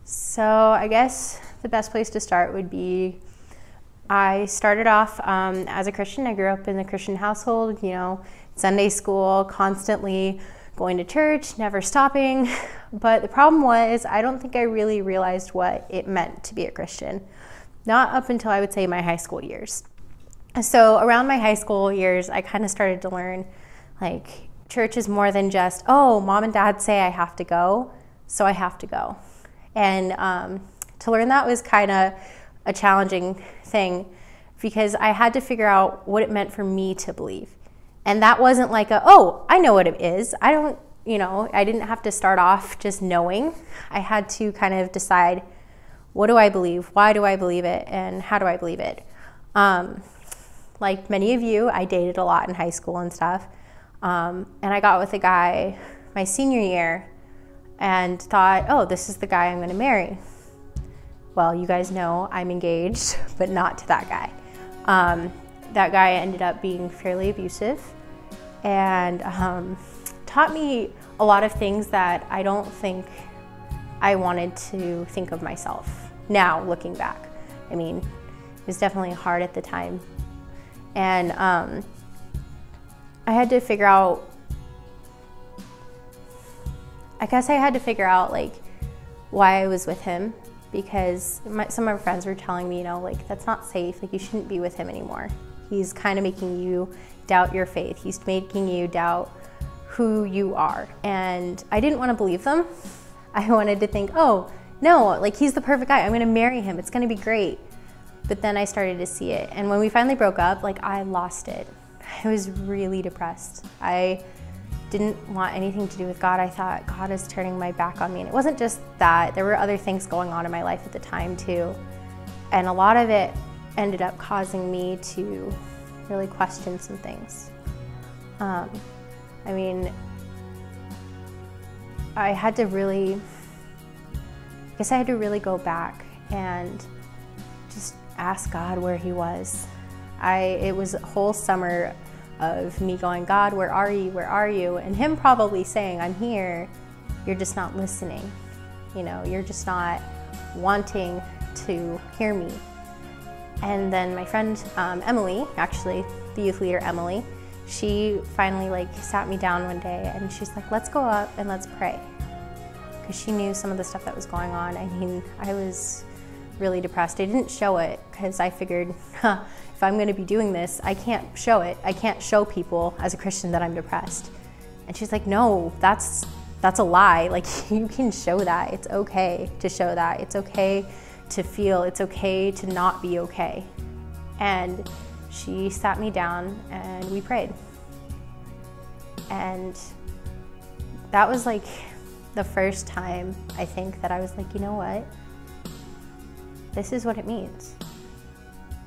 So I guess the best place to start would be, I started off as a Christian. I grew up in a Christian household, Sunday school, constantly going to church, never stopping. But the problem was, I don't think I really realized what it meant to be a Christian. Not up until I would say my high school years. So around my high school years, I kind of started to learn, church is more than just, oh, mom and dad say I have to go, so I have to go. And to learn that was kind of a challenging thing, because I had to figure out what it meant for me to believe. And that wasn't like oh, I know what it is. I didn't have to start off just knowing. I had to kind of decide, what do I believe? Why do I believe it? And how do I believe it? Like many of you, I dated a lot in high school and stuff. And I got with a guy my senior year and thought, oh, this is the guy I'm going to marry. Well, you guys know I'm engaged, but not to that guy. That guy ended up being fairly abusive and taught me a lot of things that I don't think I wanted to think of myself. Now, looking back, it was definitely hard at the time. And I had to figure out, why I was with him, because some of my friends were telling me, that's not safe, you shouldn't be with him anymore. He's kind of making you doubt your faith. He's making you doubt who you are. And I didn't want to believe them. I wanted to think, oh, no, he's the perfect guy. I'm going to marry him. It's going to be great. But then I started to see it. And when we finally broke up, I lost it. I was really depressed. I didn't want anything to do with God. I thought God is turning my back on me. And it wasn't just that. There were other things going on in my life at the time too. And a lot of it ended up causing me to really question some things. I had to really go back and just ask God where he was. It was a whole summer of me going, God, where are you? Where are you? And him probably saying, I'm here. You're just not listening. You're just not wanting to hear me. And then my friend Emily, actually the youth leader Emily, she finally sat me down one day and she's like, let's go up and let's pray. Because she knew some of the stuff that was going on. I was really depressed. I didn't show it because I figured, if I'm going to be doing this, I can't show it. I can't show people as a Christian that I'm depressed. And she's like, no, that's a lie. You can show that. It's okay to show that. It's okay to feel. It's okay to not be okay. And she sat me down and we prayed. And that was the first time I think that I was like, you know what? This is what it means.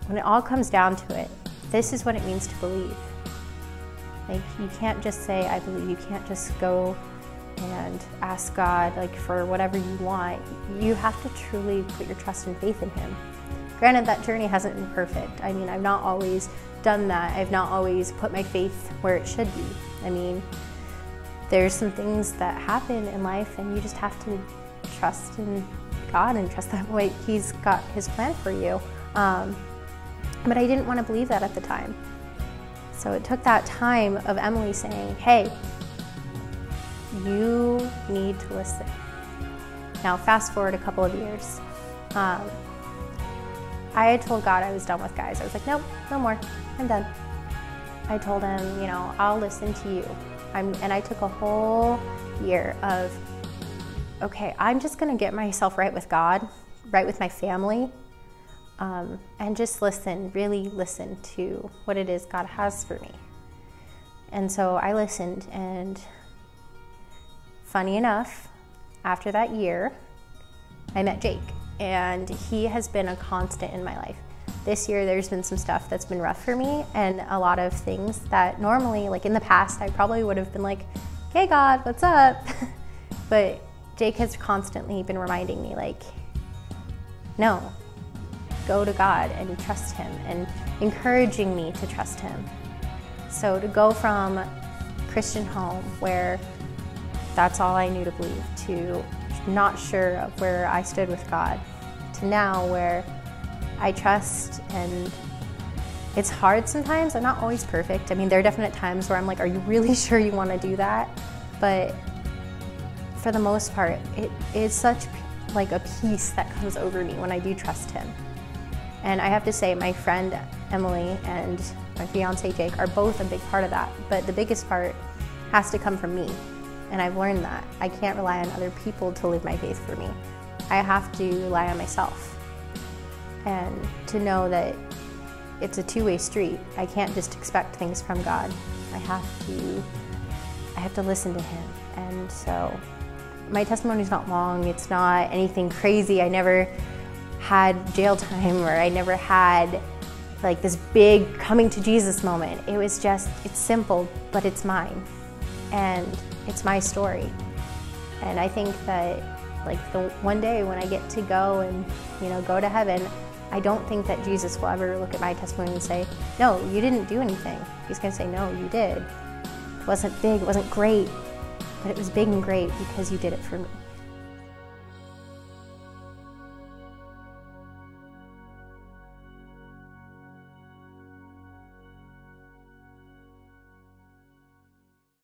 When it all comes down to it, this is what it means to believe. You can't just say, I believe. You can't just go and ask God for whatever you want. You have to truly put your trust and faith in him. Granted, that journey hasn't been perfect. I've not always done that. I've not always put my faith where it should be. There's some things that happen in life and you just have to trust in God and trust that he's got his plan for you. But I didn't want to believe that at the time. So it took that time of Emily saying, hey, you need to listen. Now fast forward a couple of years. I had told God I was done with guys. I was like, nope, no more, I'm done. I told him, I'll listen to you. And I took a whole year of, okay, I'm just gonna get myself right with God, right with my family, and just really listen to what it is God has for me. And so I listened, and funny enough, after that year, I met Jake, and he has been a constant in my life. This year, there's been some stuff that's been rough for me, and a lot of things that normally, in the past, I probably would have been like, hey God, what's up? But Jake has constantly been reminding me, no, go to God and trust him, and encouraging me to trust him. So to go from Christian home, where that's all I knew to believe, to not sure of where I stood with God to now where I trust, and it's hard sometimes. I'm not always perfect. I mean, there are definite times where I'm like, are you really sure you want to do that? But for the most part, it is such like a peace that comes over me when I do trust him. And I have to say, my friend Emily and my fiance Jake are both a big part of that, but the biggest part has to come from me. And I've learned that I can't rely on other people to live my faith for me. I have to rely on myself, and to know that it's a two-way street. I can't just expect things from God. I have to listen to him. And so my testimony's not long. It's not anything crazy. I never had jail time, or I never had like this big coming to Jesus moment. It was just, it's simple, but it's mine. And it's my story. And I think that like the one day when I get to go and, go to heaven, I don't think that Jesus will ever look at my testimony and say, no, you didn't do anything. He's gonna say, no, you did. It wasn't big, it wasn't great, but it was big and great because you did it for me.